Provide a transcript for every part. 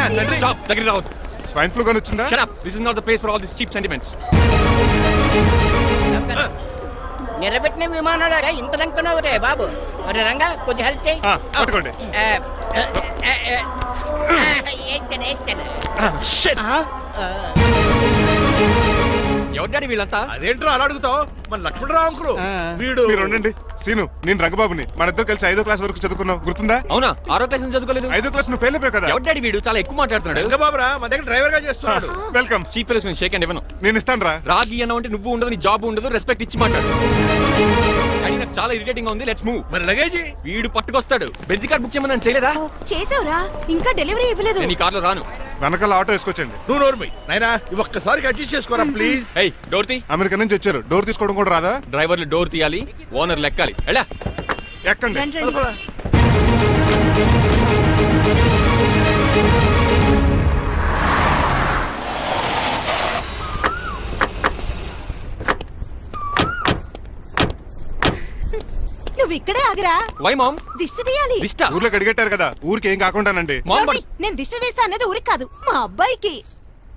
Stop. Take it out. Swine flu గాని వచ్చిందా? Shut up. This is not the place for all these cheap sentiments. నిలబెట్టిన విమానాలు ఇంత లంకున్నావు రే బాబు. మరి రంగా కొంచెం హెల్ప్ చేయి. పట్టుకోండి. ఎవరి డాడీ వీళ్ళంతా? అదేంట్రా అలా అడుగుతావు? మన లక్ష్మణరావు అంకులు వీడు. మీరు ఉండండి. సీను, నేను రంగబాబుని. మన ఇద్దరు కలిసి 5వ క్లాస్ వరకు చదువుకున్నాం, గుర్తుందా? అవునా? 6వ క్లాస్ నుంచి చదువుకోలేదు. 5వ క్లాస్ నువ్వు ఫెయిల్ అయిపోయావు కదా. ఎవరి డాడీ వీడు? చాలా ఎక్కువ మాట్లాడుతున్నాడు. రంగబాబురా మన దగ్గర డ్రైవర్ గా చేస్తున్నాడు. వెల్కమ్. చీప్ ఫెలోస్ నేను షేక్ హ్యాండ్ ఇవ్వను. నేను ఇస్తాను రా. రాగి అన్న అంటే నువ్వు ఉండదు, నీ జాబ్ ఉండదు, రెస్పెక్ట్ ఇచ్చి మాట్లాడు. డాడీ నాకు చాలా ఇరిటేటింగ్ గా ఉంది. Let's move. మరి లగేజీ వీడు పట్టుకొస్తాడు. బెంజ్ కార్ బుక్ చేయమని చేయలేదా? చేసావురా, ఇంకా డెలివరీ ఇవ్వలేదు. నేను ఈ కార్లో రాను. వెనకాల ఆటో వేసుకొచ్చండి. నువ్వు నోర్మి నాయనా, ఒక్కసారి అడ్జస్ట్ చేసుకోరా ప్లీజ్. ఏయ్, డోర్ తీ. అమెరికా నుంచి వచ్చారు, డోర్ తీసుకోవడం కూడా రాదా? డ్రైవర్లు డోర్ తీయాలి, ఓనర్ లెక్కాలి. ఎలా ఎక్కండి. రండి, రండి. నువ్వు ఇక్కడే ఆగరా. Why mom? దిష్టి తీయాలి. దిష్ట? ఊర్లో కడిగట్టారు కదా, ఊరికి ఏం కాకుండానండి. మామ్ నోర్మి, నేను దిష్టి తీస్తా అనేది ఊరికి కాదు, మా అబ్బాయికి.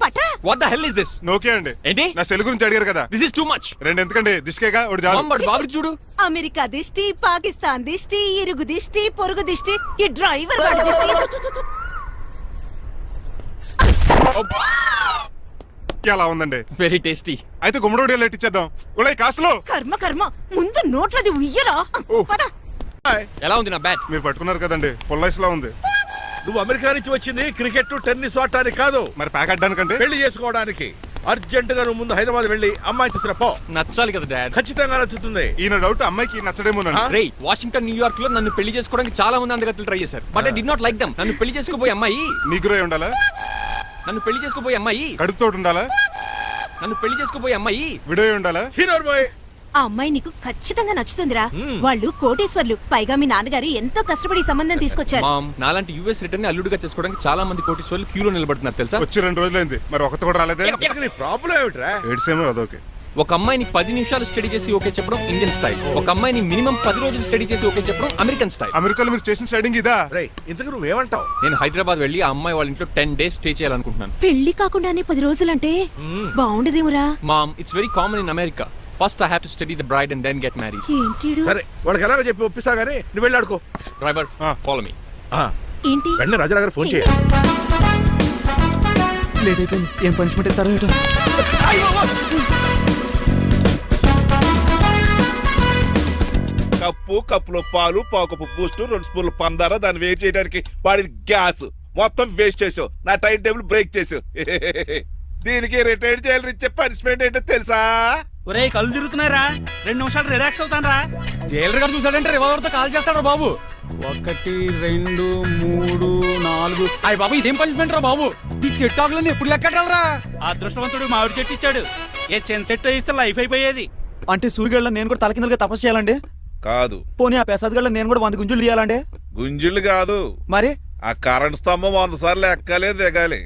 పట్రా. What the hell is this? నోకే అండి. ఏంటి? నా సెల్ గురించి అడిగారు కదా. This is too much. రెండు ఎందుకండి, దిష్కేగా ఒకటి చాలు. మామ్ బాబు చూడు. అమెరికా దిష్టి, పాకిస్తాన్ దిష్టి, ఇరుగు దిష్టి, పొరుగు దిష్టి, ఈ డ్రైవర్ వాడి దిష్టి. ఎలా ఉందండి? Very tasty. అయితే గుమ్మడి లెట్ ఇచ్చేద్దాం. ఉలై కాసులో. కర్మ కర్మ, ముందు నోట్లది ఉయ్యరా. పద. ఎలా ఉంది నా బ్యాట్? మీరు పట్టుకున్నారు కదండి, పొల్లైస్ లా ఉంది. నువ్వు అమెరికా నుంచి వచ్చింది క్రికెట్ టెన్నిస్ ఆడటానికి కాదు, మరి ప్యాక్ అడ్డానికంటే. పెళ్లి చేసుకోవడానికి. అర్జెంట్ గా నువ్వు ముందు హైదరాబాద్ వెళ్ళి అమ్మాయి చూసిన పో. నచ్చాలి కదా డాడ్. ఖచ్చితంగా నచ్చుతుంది. ఈయన డౌట్ అమ్మాయికి నచ్చడేమోనండి. రే, వాషింగ్టన్ న్యూయార్క్ లో నన్ను పెళ్లి చేసుకోవడానికి చాలా మంది అందగత్తలు ట్రై చేశారు. But I did not like them. నన్ను పెళ్లి చేసుకోబోయే అమ్మాయి నీగురై ఉండాలా? నన్ను పెళ్లి చేసుకోబోయే అమ్మాయి కడుపుతోటి ఉండాలా? నన్ను పెళ్లి చేసుకోబోయే అమ్మాయి విడోయ్ ఉండాలా? Hero boy. ఆ అమ్మాయి నీకు ఖచ్చితంగా నచ్చుతుందిరా. వాళ్ళు కోటేశ్వర్లు, పైగా మీ నాన్నగారు ఎంతో కష్టపడి ఈ సంబంధం తీసుకొచ్చారు. మామ్, నాలాంటి యూఎస్ రిటర్న్ అల్లుడిగా చేసుకోవడానికి చాలా మంది కోటీశ్వర్లు క్యూలో నిలబడుతున్నారు తెలుసా? వచ్చి 2 రోజులైంది, మరి ఒకటి కూడా రాలేదే. నీ ప్రాబ్లం ఏమిట్రా? ఏడ్సేమో అదొకే. ఒక అమ్మాయిని 10 నిమిషాలు స్టడీ చేసి ఓకే చెప్పడం ఇండియన్ స్టైల్. ఒక అమ్మాయిని మినిమం 10 రోజులు స్టడీ చేసి ఓకే చెప్పడం అమెరికన్ స్టైల్. అమెరికాలో మీరు చేసిన స్టైడింగ్ ఇదా? రేయ్, ఇంతకు నువ్వేమంటావు? నేను హైదరాబాద్ వెళ్ళి ఆ అమ్మాయి వాళ్ళ ఇంట్లో 10 days స్టే చేయాలనుకుంటున్నాను. పెళ్లి కాకుండానే 10 రోజులంటే బాగుండదేమురా. Mum, it's very common in America. First I have to study the bride and then get married. ఏంటిడు? సరే, వాళ్ళకి ఎలాగో చెప్పి ఒప్పిస్తా గానీ నువ్వు వెళ్ళి ఆడుకో. Driver, follow me. ఏంటి? వెంటనే రాజా గారు ఫోన్ చేయాలి. లేట్ అయిపోయింది. ఏం పనిష్మెంట్ ఇస్తారో ఏటో. కప్పులో పాలు, పావుకప్పు బూస్ట్, 2 స్పూన్లు పందార, దాన్ని వెయిట్ చేయడానికి వాడిన గ్యాస్ మొత్తం వేస్ట్ చేసావు. నా టైం టేబుల్ బ్రేక్ చేసావు. దీనికి రిటైర్ చేయాలని ఇచ్చే పనిష్మెంట్ ఏంటో తెలుసా? ఒరే, కళ్ళు తిరుగుతున్నారా? 2 నిమిషాలు రిలాక్స్ అవుతాను రా. జైలర్ గారు చూసాడంటే రివాల్వర్ తో కాల్ చేస్తాడు బాబు. 1 2 3 4. అయ్య బాబు, ఇదేం పనిష్మెంట్ రా బాబు? ఈ చెట్టు ఆకులన్నీ ఎప్పుడు లెక్కడరా? అదృష్టవంతుడు మామిడి చెట్టు ఇచ్చాడు. ఏ చిన్న చెట్టు ఇస్తే లైఫ్ అయిపోయేది. అంటే సూర్యుగళ్ళ నేను కూడా తలకిందలుగా తపస్సు చేయాలండి? కాదు. పోనీ ఆ పెసాద్ నేను కూడా 100 గుంజులు తీయాలండి? గుంజులు కాదు, మరి ఆ కరెంట్ స్తంభం 100 సార్లు ఎక్కాలి, దిగాలి.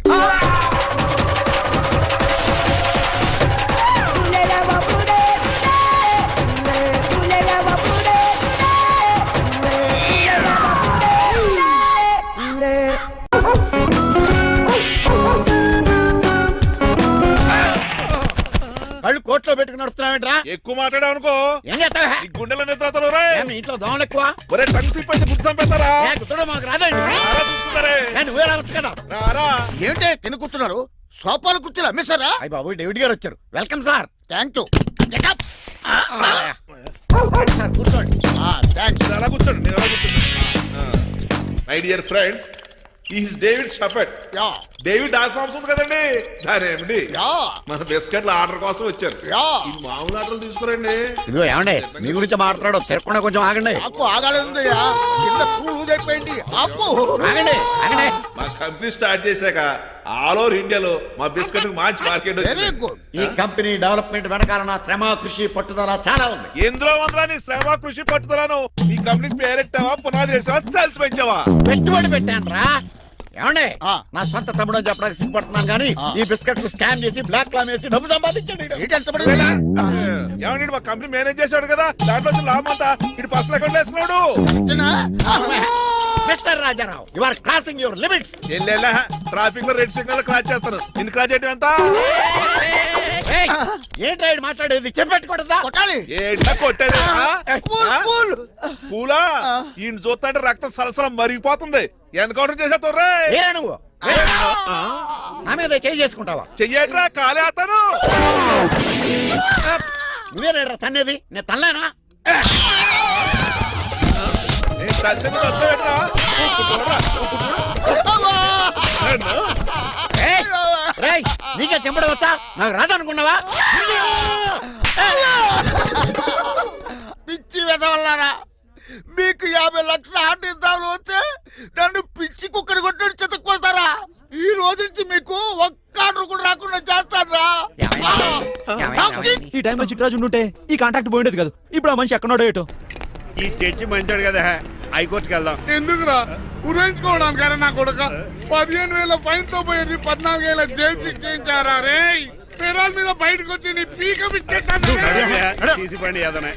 కళ్ళు కోట్లో పెట్టుకుని నడుస్తున్నావేంట్రా? ఎక్కువ మాట్లాడావు అనుకో ఏం చేస్తావా? ఈ గుండెల నిద్రతలు మీ ఇంట్లో దోమలు ఎక్కువ? ఒరే, టంగ్ స్లిప్ అయితే గుర్తు చంపేస్తారా? గుర్తుడు మాకు రాదండి. చూసుకుంటారే. నువ్వే రావచ్చు కదా. రారా. ఏంటి తిని కూర్చున్నారు? సోఫాలు కూర్చోలు అమ్మేశారా? అయ్య బాబు, డేవిడ్ గారు వచ్చారు. Welcome sir. Thank you. Sir కూర్చోండి. థ్యాంక్స్. అలా కూర్చోండి, నేను అలా కూర్చోండి. My dear friends, is David షఫెట్. డేవిడ్ డాక్ ఫార్మ్స్ ఉంది కదండి, దానేమిటి మన బిస్కెట్ల ఆర్డర్ కోసం వచ్చారు. ఈ మామూలు ఆర్డర్లు తీసుకురండి. ఇదిగో ఏమండి, మీ గురించి మాట్లాడు. తిరగకుండా కొంచెం ఆగండి. ఆకు ఆగాలి. ఆగండి ఆగండి. మా కంపెనీ స్టార్ట్ చేశాక ఆల్ ఓవర్ ఇండియాలో మా బిస్కెట్ మంచి మార్కెట్ వెరీ గుడ్. ఈ కంపెనీ డెవలప్మెంట్ వెనకాల నా శ్రమ, కృషి, పట్టుదల చాలా ఉంది. ఎందులో ఉందా నీ శ్రమ, కృషి, పట్టుదలను? ఈ కంపెనీకి పేరెట్టావా, పునాది వేసావా, సేల్స్ పెంచావా? పెట్టుబడి పెట్టాను రా. ఏమండి, నా సొంత తమ్ముడు అని చెప్పడానికి సిగ్గుపడుతున్నాను కానీ ఈ బిస్కెట్ స్కామ్ చేసి బ్లాక్ క్లామ్ వేసి డబ్బు సంపాదించండి. ఏమండి, మా కంపెనీ మేనేజ్ చేశాడు కదా, దాంట్లో లాభం అంతా ఇటు పర్సనల్ అకౌంట్ వేసుకున్నాడు. Mister Rajarao you are crossing your limits. ఎల్లెల్లా ట్రాఫిక్ లో రెడ్ సిగ్నల్ క్రాస్ చేస్తాను నిన్ను క్రాస్ చేయడం ఎంత ఏంట్రా ఈడు మాట్లాడేది చెప్పెట్టుకూడదా? కొట్టాలి. ఏంటా కొట్టేది కూల్, కూల్. పూలా ఈయన చూస్తుంటే రక్తం సలసలం మరిగిపోతుంది ఎన్కౌంటర్ చేసేస్తావు ఏరా నువ్వు నా మీద చేయి చేసుకుంటావా? చెయ్యట్రా కాలేస్తాను నువ్వేరా తన్నేది? నేను తనలేనా? నీకే చెంపడం వచ్చా? నాకు రాదనుకున్నావా? పిచ్చి వెదవల్లారా, మీకు 50 లక్షల ఆట ఇద్దామని వస్తే నన్ను పిచ్చి కుక్కని కొట్టి చెతుక్కోతారా? ఈ రోజు నుంచి మీకు ఒక్క ఆర్డర్ కూడా రాకుండా చేస్తారా? ఈ టైంలో చిట్రాజు ఉంటే ఈ కాంట్రాక్ట్ పోయిండేది కదా. ఇప్పుడు ఆ మనిషి ఎక్కడో ఏటో. ఈ చర్చి మంచాడు కదా, హైకోర్టుకి వెళ్దాం. ఎందుకురా ఉరేంచుకోవడానికి నా కొడుక 15,000 ఫైన్ తో పోయేది 14,000 జైలు శిక్ష చేయించారా రే? పెరాల మీద బయటకు వచ్చి నీ పీక బిచ్చేస్తాను. తీసిపండి ఏదైనా.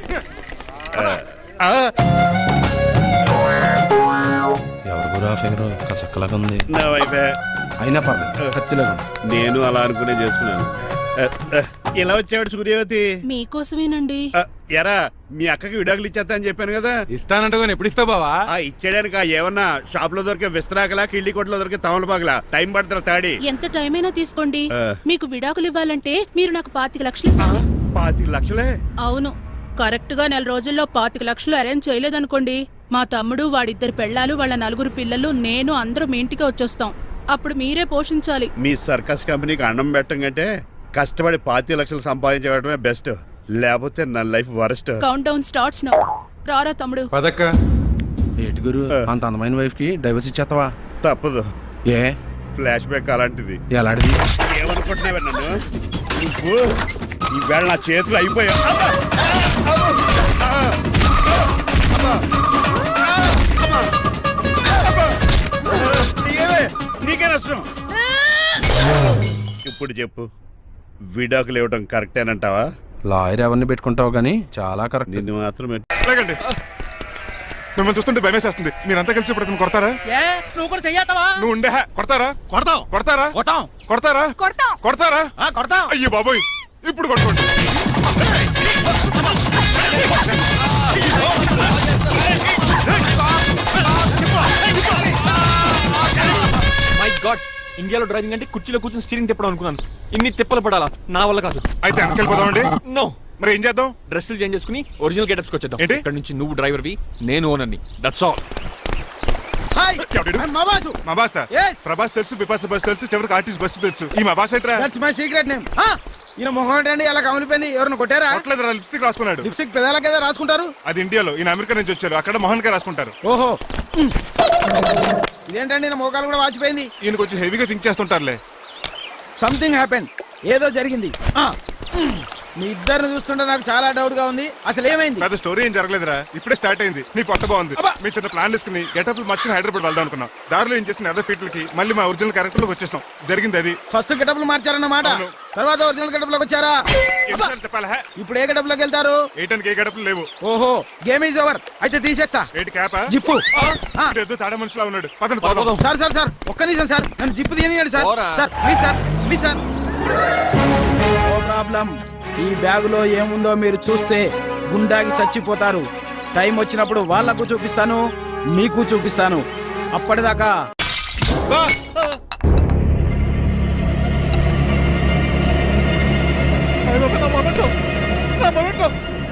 ఎవరు గురా ఫిగర్ చక్కలాగా ఉంది. నా వైపే. అయినా పర్లేదు కత్తిలాగా నేను అలా అనుకునే చేస్తున్నాను. ఇలా వచ్చాడు సూర్యవతి. మీకోసమేనండి. ఎరా మీ అక్కకి విడాకులు ఇచ్చేస్తా అని చెప్పాను కదా. ఇస్తానంటే ఎప్పుడు ఇస్తావు బావా? ఇచ్చేయడానికి ఏమన్నా షాప్ లో దొరికే విస్తరాకలా, కిళ్ళి కొట్లో దొరికే తమలపాకలా టైం పడుతున్నా తాడి. ఎంత టైం అయినా తీసుకోండి. మీకు విడాకులు ఇవ్వాలంటే మీరు నాకు 25 లక్షలు ఇవ్వాలి. 25 లక్షలే? అవును, కరెక్ట్ గా 4 రోజుల్లో 25 లక్షలు అరేంజ్ చేయలేదనుకోండి, మా తమ్ముడు, వాడిద్దరు పెళ్ళాలు, వాళ్ళ 4 పిల్లలు, నేను అందరూ మీ ఇంటికి వచ్చేస్తాం. అప్పుడు మీరే పోషించాలి. మీ సర్కస్ కంపెనీకి అన్నం పెట్టం కంటే కష్టపడి 25 లక్షలు సంపాదించడమే బెస్ట్. లేకపోతే నా life worst. Count down starts now. రారా తమ్ముడు. పదక్క. ఏటి గురు అంత అందమైన వైఫ్ కి డైవర్స్ ఇచ్చేస్తావా? తప్పదు. ఏ ఫ్లాష్ బ్యాక్ అలాంటిది. ఎలాంటిది? ఏమనుకుంటున్నావా నన్ను? నువ్వు ఈవేళ నా చేతులు అయిపోయా. నీకే నష్టం. ఇప్పుడు చెప్పు, విడాకులు ఇవ్వడం కరెక్టేనంటావా? లాయర్ ఎవరిని పెట్టుకుంటావు గానీ చాలా కరెక్ట్. నిన్ను మాత్రం లేకండి, మిమ్మల్ని చూస్తుంటే భయమేసేస్తుంది. మీరంతా కలిసి ఇప్పుడు అతను కొడతారా? నువ్వు కూడా చెయ్యతావా? నువ్వు ఉండే కొడతారా? కొడతాం. కొడతారా? కొట్టాం. కొడతారా? కొడతారా? కొడతాం. అయ్యో బాబోయ్, ఇప్పుడు కొట్టుకోండి. మై గాడ్, ఇండియాలో డ్రైవింగ్ అంటే కుర్చీలో కూర్చొని స్టీరింగ్ తిప్పడం అనుకున్నాను. ఇన్ని తిప్పలు పడాలా? నా వల్ల కాదు. అయితే వెనకెళ్ళిపోదామండి. నో. మరి ఏం చేద్దాం? డ్రెస్సులు చేంజ్ చేసుకుని ఒరిజినల్ గెటప్స్ వచ్చేద్దాం. ఏంటి? ఇక్కడ నుంచి నువ్వు డ్రైవర్వి, నేను ఓనర్ని. That's all. మా బాస ప్రభాస్ తెలుసు, బిపాస బస్ తెలుసు, చివరికి ఆర్టిస్ట్ బస్సు తెలుసు. ఈ మా బాస్ ఏంట్రా? That's my secret name. ఈయన మొహం ఏంటండి ఎలా కమిలిపోయింది? ఎవరిని కొట్టారా? కొట్టలేదురా, లిప్స్టిక్ రాసుకున్నాడు. లిప్స్టిక్ పెదాలకి ఏదో రాసుకుంటారు. అది ఇండియాలో, ఈయన అమెరికా నుంచి వచ్చారు. అక్కడ మోహన్ గారు రాసుకుంటారు. ఓహో, ఇదేంటండి నా మోకాలు కూడా వాచిపోయింది. ఈయన కొంచెం హెవీగా థింక్ చేస్తుంటారులే. సంథింగ్ హ్యాపెన్, ఏదో జరిగింది. మీ ఇద్దరిని చూస్తుంటే నాకు చాలా డౌట్ గా ఉంది. అసలు ఏమైంది? పెద్ద స్టోరీ ఏం జరగలేదురా, ఇప్పుడే స్టార్ట్ అయింది. నీ కొత్త బాగుంది. మీ చిన్న ప్లాన్ తీసుకుని గెటప్లు మర్చుకుని హైదరాబాద్ వెళ్దాం అనుకున్నాం. దారిలో ఏం చేసిన అదర్ ఫీట్లకి మళ్ళీ మా ఒరిజినల్ క్యారెక్టర్ లోకి వచ్చేసాం. జరిగింది అది. ఫస్ట్ గెటప్లు మార్చారన్నమాట, తర్వాత ఒరిజినల్ గెటప్ లోకి వచ్చారా? చెప్పాలా? ఇప్పుడు ఏ గెటప్ లోకి వెళ్తారు? ఏటానికి ఏ గెటప్లు లేవు. ఓహో, గేమ్ ఈజ్ ఓవర్. అయితే తీసేస్తా. ఏటి క్యాపా? జిప్పు. ఎద్దు తాడ మనిషిలా ఉన్నాడు. పదండి పోదాం. సార్ సార్ సార్, ఒక్క నిమిషం సార్, నన్ను జిప్పు తీయనియండి సార్. పోరా. Sir please sir, please sir. No problem. ఈ బ్యాగులో ఏముందో మీరు చూస్తే గుండాకి చచ్చిపోతారు. టైం వచ్చినప్పుడు వాళ్ళకు చూపిస్తాను, మీకు చూపిస్తాను. అప్పటిదాకా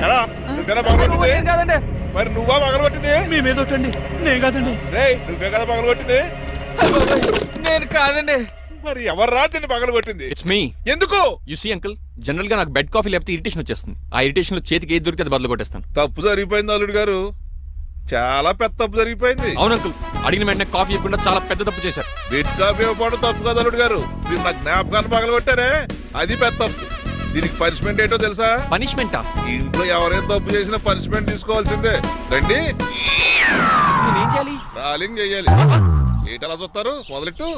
ఎరా, నువ్వేనా పగలగొట్టింది? కాదండి, మరి నువ్వా పగలగొట్టింది? మీ మీద ఒట్టండి, నేను కాదండి. రేయ్, నువ్వే కదా పగలగొట్టింది? నేను కాదండి. మరి ఎవర్రా దీన్ని పగలగొట్టింది? It's me. ఎందుకు? యు సీ అంకుల్, జనరల్ గా నాకు బెడ్ కాఫీ లేకపోతే ఇరిటేషన్ వచ్చేస్తుంది. ఆ ఇరిటేషన్ లో చేతికి ఏది దొరికితే అది బదులు కొట్టేస్తాను. తప్పు జరిగిపోయింది అల్లుడు గారు, చాలా పెద్ద తప్పు జరిగిపోయింది. అవును అంకుల్, అడిగిన వెంటనే కాఫీ ఇవ్వకుండా చాలా పెద్ద తప్పు చేశారు. బిడ్ కాపీ ఇవ్వడం తప్పు కదా అల్లుడు గారు, మీరు నా జ్ఞాపకాన్ని పగలగొట్టారే, అది పెద్ద తప్పు. దీనికి పనిష్మెంట్ ఏంటో తెలుసా? పనిష్మెంటా? ఇంట్లో ఎవరైనా తప్పు చేసినా పనిష్మెంట్ తీసుకోవాల్సిందే. రండి, నేనేం చేయాలి? రాలింగ్ చెయ్యాలి. ఏంటలా చూస్తారు? మొదలెట్టు.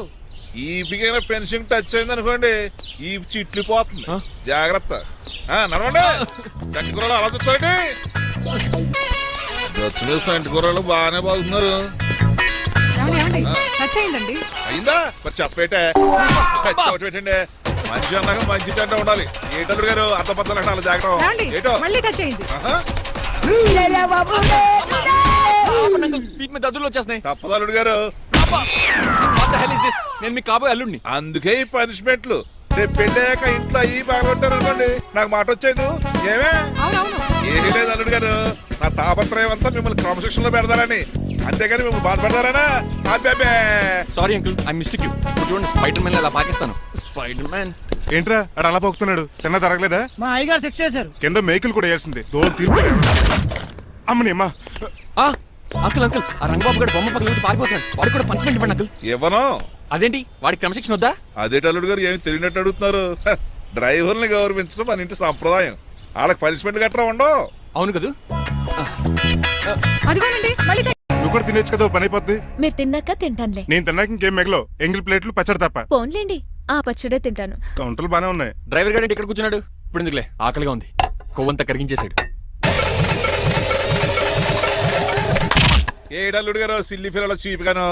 ఈ బిగైన పెన్షన్ టచ్ అయింది అనుకోండి, ఈ చిట్లు పోతుంది. జాగ్రత్త. నడవండి. సంటి కూరలు అలా చూస్తారండి. సంటి కూరలు బాగానే బాగుతున్నారు. టచ్ అయిందండి. అయిందా మరి చెప్పేటే ఒకటి పెట్టండి మంచి అన్నాక మంచి తింటా ఉండాలి ఏటల్లుడు గారు అర్థపత్రాలు అలా జాగ్రత్త ఏటో మళ్ళీ టచ్ అయింది. ఆహా, వీటి మీద దద్దులు వచ్చేస్తున్నాయి. తప్పదు అల్లుడు గారు. What the hell is this? నేను మీ కాబోయే అల్లుడిని. అందుకే ఈ పనిష్మెంట్లు. రేపు పెళ్ళాక ఇంట్లో అయ్యి బాగుంటారు అనుకోండి నాకు మాట వచ్చేది ఏమే ఏమీ లేదు అల్లుడు గారు. నా తాపత్రయం అంతా మిమ్మల్ని క్రమశిక్షణలో పెడతారని, అంతేగాని మిమ్మల్ని బాధపడతారనా? అబ్బే sorry uncle, I mistake you. చూడండి స్పైడర్ మ్యాన్ అలా పాకిస్తాను. స్పైడర్ మ్యాన్ ఏంట్రా అడు అలా పోతున్నాడు? తిన్న తరగలేదా? మా అయ్యగారు శిక్ష చేశారు. కింద మేకులు కూడా వేయాల్సిందే. దోలు తీర్పు అమ్మని అమ్మా. అంకుల్ అంకుల్ ఆ రంగబాబు గారు బొమ్మ పక్కన పారిపోతున్నాడు. వాడికి కూడా పంచిపెట్టి ఇవ్వండి అంకుల్. ఇవ్వను. అదేంటి వాడికి క్రమశిక్షణ వద్దా? అదే అల్లుడు గారు ఏమి తెలియనట్టు అడుగుతున్నారు. డ్రైవర్ని గౌరవించడం మన ఇంటి సంప్రదాయం. వాళ్ళకి పనిష్మెంట్ గట్రా ఉండవు. అవును కదా. అదిగోనండి మళ్ళీ నువ్వు కూడా తినేచ్చు కదా, ఓ పని అయిపోద్ది. మీరు తిన్నాక తింటానులే. నేను తిన్నాక ఇంకేం మిగలో ఎంగిల్ ప్లేట్లు పచ్చడి తప్ప. పోన్లేండి, ఆ పచ్చడే తింటాను. కౌంటర్లు బానే ఉన్నాయి. డ్రైవర్ గారు ఇక్కడ కూర్చున్నాడు. ఇప్పుడు ఎందుకులే, ఆకలిగా ఉంది. కొవ్వంతా కరిగించేశాడు. ఏడల్లుడు గారు సిల్లి ఫిల్లలో చీపిగాను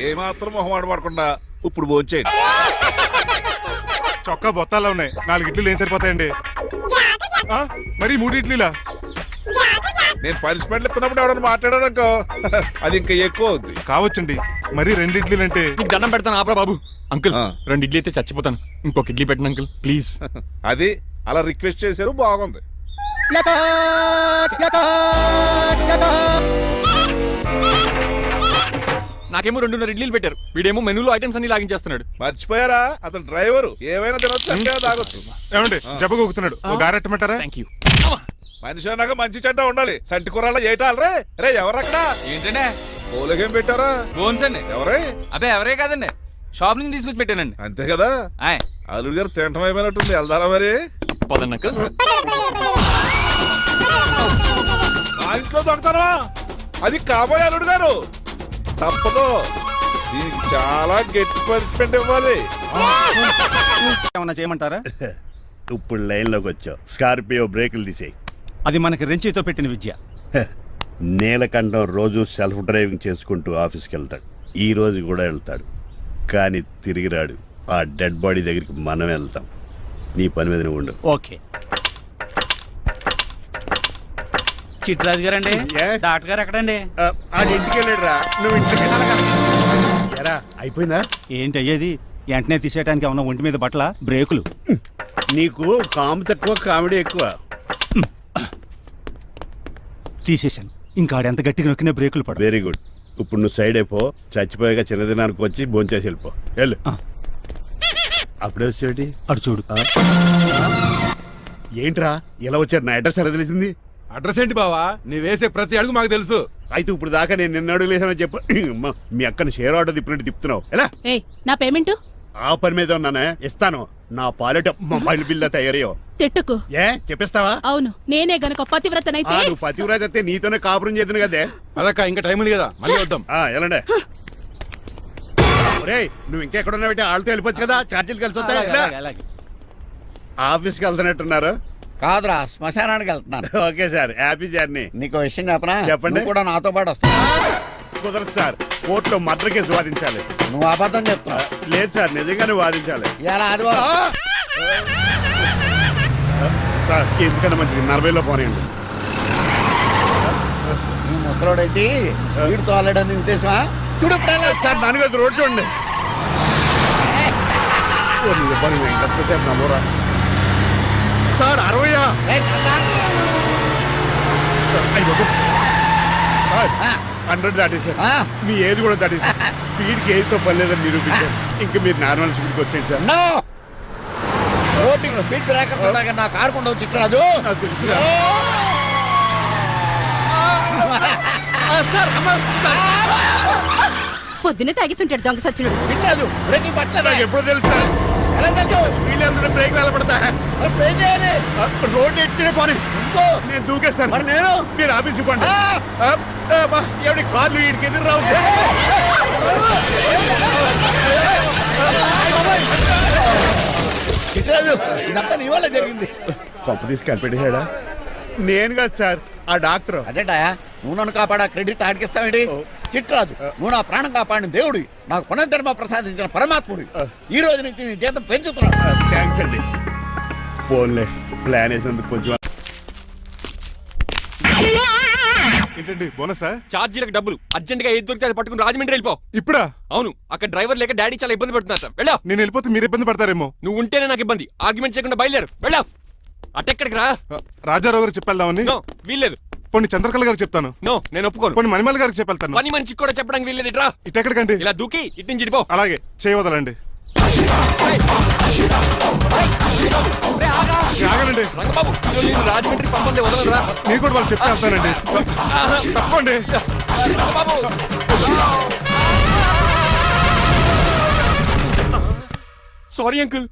ఏమాత్రం మొహమాట పడకుండా ఇప్పుడు భోంచేయండి. చొక్కా బొత్తాల్లో ఉన్నాయి. 4 ఇడ్లీలు ఏం సరిపోతాయండి? మరి 3 ఇడ్లీలా? నేను పనిష్మెంట్లు ఇస్తున్నప్పుడు ఎవడన్నా మాట్లాడాడనుకో అది ఇంకా ఎక్కువ అవుద్ది. కావచ్చండి, మరి 2 ఇడ్లీలు అంటే. నీకు దండం పెడతాను ఆపరా బాబు. అంకుల్ 2 ఇడ్లీ అయితే చచ్చిపోతాను. ఇంకొక ఇడ్లీ పెట్టండి అంకుల్ ప్లీజ్. అది అలా రిక్వెస్ట్ చేశారు, బాగుంది. నాకేమో 2.5 ఇడ్లీలు పెట్టారు. వీడేమో మెనూలో ఐటమ్స్ అన్ని లాగించేస్తున్నాడు. మర్చిపోయారా అతను డ్రైవరు ఏమైనా తినొచ్చు అంటే తాగొచ్చు. ఏమండి జబ్బగొక్కుతున్నాడు, ఓ గారెట్టమంటారా? Thank you. మనిషి అన్నాక మంచి చెడ్డ ఉండాలి. సంటి కూరల్లో ఏటాలరే రే ఎవరక్కడ ఏంటంటే పోలేకేం పెట్టారా? బోన్స్ అండి. ఎవరే? అబ్బే ఎవరే కాదండి, షాప్ నుంచి తీసుకొచ్చి పెట్టానండి. అంతే కదా. అల్లుడు గారు తింటం అయిపోయినట్టుంది. వెళ్దారా మరి? పదండి అంకుల్. ఆ ఇంట్లో దొంగతనమా? అది కాబోయే అల్లుడు గారు. తప్పదు, దీనికి చాలా గట్టి పనిష్మెంట్ ఇవ్వాలి. ఏమన్నా చేయమంటారా? ఇప్పుడు లైన్లోకి వచ్చావు. స్కార్పియో బ్రేకులు తీసేయి. అది మనకి రెంచితో పెట్టిన విద్య. నీలకంఠం రోజు సెల్ఫ్ డ్రైవింగ్ చేసుకుంటూ ఆఫీస్కి వెళ్తాడు. ఈ రోజు కూడా వెళ్తాడు, కానీ తిరిగి రాడు. ఆ డెడ్ బాడీ దగ్గరికి మనం వెళ్తాం. నీ పని మీద నువ్వు ఉండు. ఓకే. చిట్రాజు గారండి, డాక్టర్ గారు ఎక్కడండి? అది ఇంటికి వెళ్ళాడు రా. నువ్వు ఇంటికి ఎరా అయిపోయిందా? ఏంటి అయ్యేది? వెంటనే తీసేయడానికి ఏమన్నా ఒంటి మీద బట్టల బ్రేకులు? నీకు కాము తక్కువ, కామెడీ ఎక్కువ. తీసేశాను. ఇంకా ఎంత గట్టిగా నొక్కిన బ్రేకులు పడ. Very good. ఇప్పుడు నువ్వు సైడ్ అయిపో. చచ్చిపోయాక చిన్నదినానికి వచ్చి భోంచేసి వెళ్ళిపో. వెళ్ళు. అప్పుడే వచ్చేటి అటు చూడు. ఏంట్రా ఇలా వచ్చారు? నా అడ్రస్ ఎలా తెలిసింది? అడ్రస్ ఏంటి బావా? నీ వేసే ప్రతి అడుగు మాకు తెలుసు. అయితే ఇప్పుడు దాకా నేను నిన్న అడుగులేసానని చెప్పు. అమ్మా, మీ అక్కని షేర్ ఆర్డర్ తిప్పినట్టు తిప్పుతున్నావు. ఎలా? ఏయ్ నా పేమెంట్ ఆ పని మీద ఉన్నానే, ఇస్తాను. నా పాలెట మొబైల్ బిల్లా తయారయ్యో. తిట్టుకు. ఏ చెప్పిస్తావా? అవును, నేనే గనక పతివ్రతనైతే. నువ్వు పతివ్రాజ్ అయితే నీతోనే కాపురం చేతును కదే. అదక్క ఇంకా టైం ఉంది కదా, మళ్ళీ వద్దాం. ఎలాండే నువ్వు ఇంకెక్కడున్నా పెట్టి వాళ్ళతో వెళ్ళిపోవచ్చు కదా. ఛార్జీలు కలిసి వస్తాయి. ఆఫీస్కి వెళ్తున్నట్టున్నారు. కాదురా, శ్మశానానికి వెళ్తున్నాను. Okay sir, happy journey. నీకు విషయం చెప్పనా? చెప్పండి. నువ్వు కూడా నాతో పాటు వస్తా. కుదరదు సార్, కోర్టులో మర్డర్ కేసు వాదించాలి. నువ్వు అబద్ధం చెప్తున్నావు. లేదు సార్, నిజంగానే వాదించాలి. ఇలా ఆదివారం సార్ ఎందుకన్నా మంచిది 40లో పోనీయండి. నువ్వు ముసలోడేంటి స్పీడ్ తోలడని ఉద్దేశమా? చూడు సార్ నాన్నగారు రోడ్ చూడండి. ఎంతసేపు నమ్మరా సార్? 60 100 దాటేశారు. మీ ఏజ్ కూడా దాటేశారు. స్పీడ్కి ఏజ్తో పని లేదని నిరూపించారు. ఇంకా మీరు నార్మల్ స్పీడ్కి వచ్చేది సార్. రోడ్డుకి స్పీడ్ బ్రేకర్స్ ఉండగా నా కారు కొండ చిట్టరాజు. నాకు తెలుసు. పొద్దునే తాగిస్తుంటాడు దొంగ సచ్చినుడు. చిట్టరాజు బ్రేకులు పట్టలేదు. నాకు ఎప్పుడు తెలుసు సార్? ఎలా తెలుసు? స్పీడ్ వెళ్తుంటే బ్రేక్లు ఎలా పడతా? ఏం చేయాలి? రోడ్డు ఎచ్చిన పోనీ నేను దూకేస్తాను. మరి నేను? మీరు ఆఫీస్ ఇవ్వండి. ఎవరి కార్లు వీడికి ఎదురు రావు. చిట్టరాజు ఇదంతా నీ వల్ల జరిగింది. తప్పు తీసి కనిపెట్టేశాడా? నేను కాదు సార్, ఆ డాక్టర్. అదేటా నువ్వు నన్ను కాపాడా క్రెడిట్ ఆడికిస్తావేంటి? చిట్రాజు, నువ్వు నా ప్రాణం కాపాడిన దేవుడి, నాకు పునర్ధర్మ ప్రసాదించిన పరమాత్ముడి. ఈ రోజు నుంచి నీ జీతం పెంచుతున్నాను. థ్యాంక్స్ అండి. ఫోన్లే, ప్లాన్ వేసినందుకు కొంచెం. ఏంటండి బోనసా? ఛార్జీలకు డబ్బులు అర్జెంట్ గా ఏది దొరికితే అది పట్టుకుని రాజమండ్రి వెళ్ళిపో. ఇప్పుడా? అవును, అక్కడ డ్రైవర్ లేక డాడీ చాలా ఇబ్బంది పడుతున్నారు సార్. వెళ్ళావు. నేను వెళ్ళిపోతే మీరు ఇబ్బంది పడతారేమో. నువ్వు ఉంటేనే నాకు ఇబ్బంది. ఆర్గ్యుమెంట్ చేయకుండా బయలుదేరు. వెళ్ళావు. అటెక్కడికి రా. రాజారావు గారు చెప్పేద్దామని. నో, వీల్లేదు. పోనీ చంద్రకళ గారికి చెప్తాను. నో, నేను ఒప్పుకోను. పోనీ మణిమల్ గారికి చెప్పేళ్తాను. పని మనిషికి కూడా చెప్పడానికి వీల్లేదు. ఇట్రా. ఇటెక్కడికండి? ఇలా దూకి ఇటు నుంచి ఇడిపో. అలాగే చేయవదలండి. ఆగనండి రంగబాబు, ఈరోజు నేను రాజమండ్రి పంపండి, వదలరా. మీరు కూడా వాళ్ళు చెప్తే వెళ్తానండి. తప్పండి. రంగబాబు. Sorry uncle.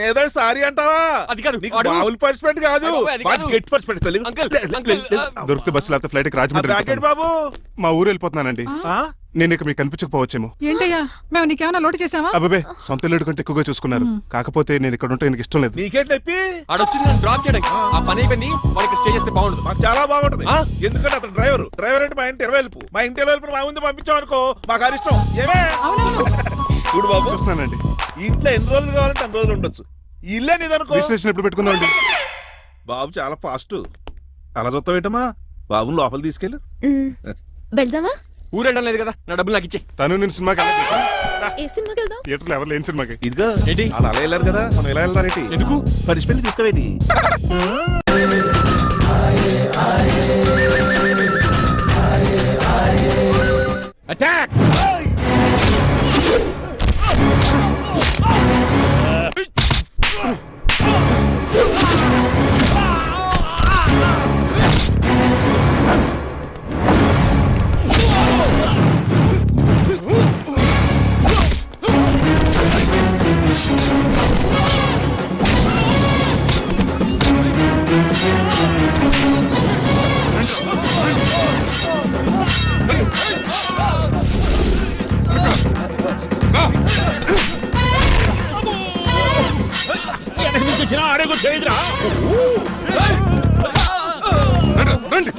ఏదో సారీ అంటావా? అది కాదు, నీకు వాడు- మామూలు పనిష్మెంట్ కాదు, అయ్య బాబోయ్, అది కాదు. గట్టి పనిష్మెంట్. అంకుల్, అంకుల్, దొరికితే బస్సు లేకపోతే ఫ్లైట్ కి రాజమండ్రి ప్యాకెట్ వెళ్ళిపోతాను. బాబు. మా ఊరు వెళ్ళిపోతున్నానండి. ఆ? నేను ఇక మీకు కనిపించకపోవచ్చేమో. ఏంటయ్యా, మేము నీకేమైనా లోటు చేసావా? అబ్బాబే, సొంత ఇల్లు కంటే ఎక్కువగా చూసుకున్నారు. కాకపోతే నేను ఇక్కడ ఉంటే నాకు ఇష్టం లేదు. నీకేంటి నొప్పి? ఆడొచ్చింది నన్ను డ్రాప్ చేయడానికి. ఆ పని అయిపోయింది. వాళ్ళకి స్టే చేస్తే బాగుండదు. మాకు చాలా బాగుంటది. ఆ? ఎందుకంటే అతను డ్రైవర్ అంటే మా ఇంటి వెళ్ళిపు. మా ఇంటి వెళ్ళిపు మా ముందు పంపించాం అనుకో, మాకు అది ఇష్టం. ఏమే చూడు బాబు, చూస్తున్నానండి. ఇంట్లో ఎన్ని రోజులు కావాలంటే అన్ని రోజులు ఉండొచ్చు. ఇల్లే నీదనుకో. రిజిస్ట్రేషన్ ఎప్పుడు పెట్టుకుందామండి? బాబు చాలా ఫాస్ట్. అలా చూస్తావు ఏంటమ్మా? బాబుని లోపల తీసుకెళ్ళు. వెళ్దామా? ఊరు వెళ్ళడం లేదు కదా, నా డబ్బులు నాకు ఇచ్చే. తను నేను సినిమాకి ఏ సినిమాకి వెళ్దాం? థియేటర్లో ఎవరు లేని సినిమాకి. ఇదిగో ఏంటి? అలా అలా వెళ్ళారు కదా, మనం ఎలా వెళ్ళారేంటి? ఎందుకు? పనిష్మెంట్ తీసుకోవేంటి? అటాక్. రండి.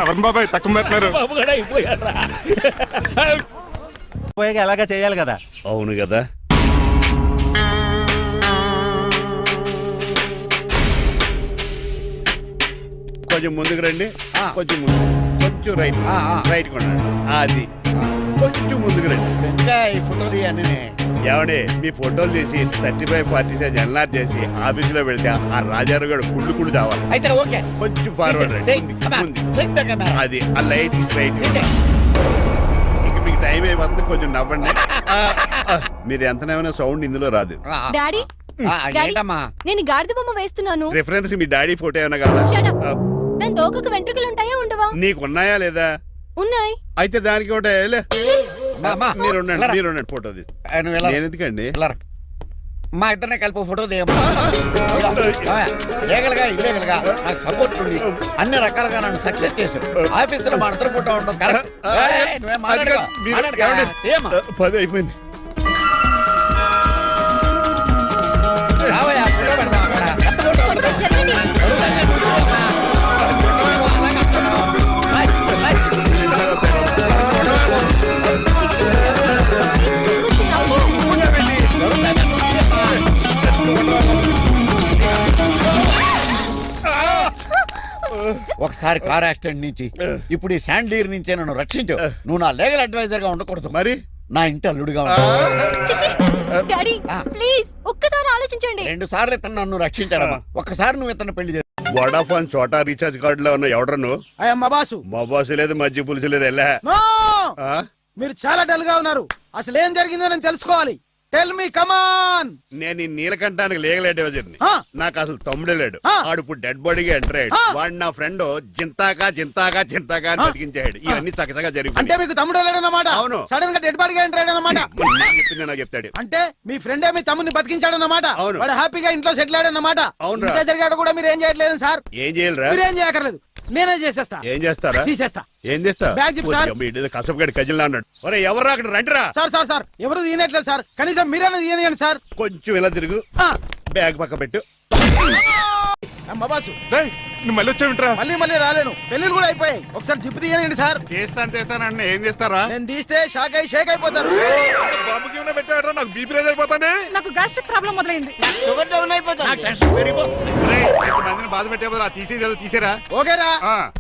ఎవరిని బాబాయ్ తక్కువ పెట్టినారు? ఎలాగా చేయాలి కదా. అవును కదా. కొంచెం ముందుకు రండి. కొంచెం ముందు, కొంచెం రైట్. రైట్ కొనండి. అది కొంచెం ముందుకు రండి. ఈ ఫోటోలు ఇవన్నీ ఏమండి, మీ ఫోటోలు తీసి 35-40 సైజ్ ఎన్లార్ చేసి ఆఫీసులో పెడితే ఆ రాజారావు గారు కుళ్ళు కావాలి. అయితే ఓకే. కొంచెం ఫార్వర్డ్ రండి. అది ఆ లైట్ స్ట్రైట్. ఇక మీకు టైం అయిపోతుంది, కొంచెం నవ్వండి. మీరు ఎంతనేమైనా సౌండ్ ఇందులో రాదు. డాడీ, ఏంటమ్మా? నేను గాడిద బొమ్మ వేస్తున్నాను. రిఫరెన్స్ మీ డాడీ ఫోటో ఏమైనా కావాలా? Shut up. దాని దోకకు వెంట్రుకలు ఉంటాయా ఉండవా? నీకున్నాయా లేదా? ఉన్నాయి. అయితే దానికి ఒకటే మీరు ఉండండి ఫోటో తీసి. నువ్వు ఎలా? నేను ఎందుకండి? మా ఇద్దరిని కలిపి ఫోటో దిగమ్మా. లీగల్గా ఇల్లీగల్గా నాకు సపోర్ట్ ఉంది. అన్ని రకాలుగా నన్ను సక్సెస్ చేశారు. ఆఫీసులో మా ఇద్దరు ఫోటో ఉండడం కరెక్ట్. నువ్వేం మాట్లాడుకో. మాట్లాడుకో. ఏమ్మా? 10 అయిపోయింది. రావయ్యా, ఫోటో పెడదాం అక్కడ. ఎంత ఫోటో కొంచెం జరగండి. ఒకసారి కార్ యాక్సిడెంట్ నుంచి ఇప్పుడు ఈ శాండ్లీర్ నుంచే నన్ను రక్షించు. నువ్వు నా లీగల్ అడ్వైజర్ గా ఉండకూడదు, మరి నా ఇంటి అల్లుడుగా ఉంటావు. చిచి, డాడీ ప్లీజ్ ఒక్కసారి ఆలోచించండి. 2 సార్లు ఇతను నన్ను రక్షించాడమ్మా. ఒక్కసారి నువ్వు ఇతను పెళ్లి చేసు. వడాఫోన్ చోటా రీఛార్జ్ కార్డులో ఉన్న ఎవడను? మా బాసు. మా బాసు లేదు, మజ్జి పులుసు లేదు. వెళ్ళా. మీరు చాలా డల్ గా ఉన్నారు. అసలు ఏం జరిగిందో నేను తెలుసుకోవాలి. టెల్ మీ కమాన్. నేను ఈ నీలకంఠానికి లీగల్ అడ్వైజర్ని. ఆ. నాకు అసలు తమ్ముడే లేడు. ఆ. ఆడు ఇప్పుడు డెడ్ బాడీగా ఎంటర్ అయ్యాడు. ఆ. వాడు నా ఫ్రెండ్ జింతాగా అని బతికించాడు. ఇవన్నీ చక్కగా అంటే జరిగిపోయి మీకు తమ్ముడు వెళ్ళాడన్నమాట. అవును. సడన్ గా డెడ్ బాడీగా ఎంటర్ అయ్యాడన్నమాట. చెప్పింది నాకు చెప్తాడు. అంటే మీ ఫ్రెండే మీ తమ్ముని బతికించాడన్నమాట. అవును. వాడు హ్యాపీగా ఇంట్లో సెటిల్ అయ్యాడన్నమాట. అవునురా. ఇంత జరిగాక కూడా మీరు ఏం చేయట్లేదు సార్. ఏం చేయాలిరా? మీరేం చేయక్కర్లేదు, నేనే చేసేస్తా. ఏం చేస్తారా? తీసేస్తా. ఏం చేస్తా? బ్యాగ్ చెప్పు సార్. కసపగడి కజిల్లా అన్నాడు. ఒరే ఎవరు అక్కడ రండిరా. సార్ సార్ సార్ ఎవరు తీయనట్లేదు సార్, కనీసం మీరైనా తీయనియండి సార్. కొంచెం ఇలా తిరుగు. ఆ. బ్యాగ్ పక్క పెట్టు. అమ్మ బాసు, రేయ్, నువ్వు మళ్ళీ వచ్చావింట్రా? మళ్ళీ రాలేను, పెళ్లిళ్ళు కూడా అయిపోయాయి. ఒకసారి జిప్పు తీయనండి సార్. తీస్తాను ఏం చేస్తారా? నేను తీస్తే షేక్ అయిపోతారు. బాబుకి ఏమైనా పెట్టాడరా? నాకు బీపీ రేజ్ అయిపోతుంది. నాకు గ్యాస్ట్రిక్ ప్రాబ్లం మొదలైంది. నాకు టెన్షన్ పెరిగిపోతుంది. రేయ్, ఇంతమందిని బాధ పెట్టే బదులు ఆ తీసేది తీసేరా. ఓకేరా. ఆ.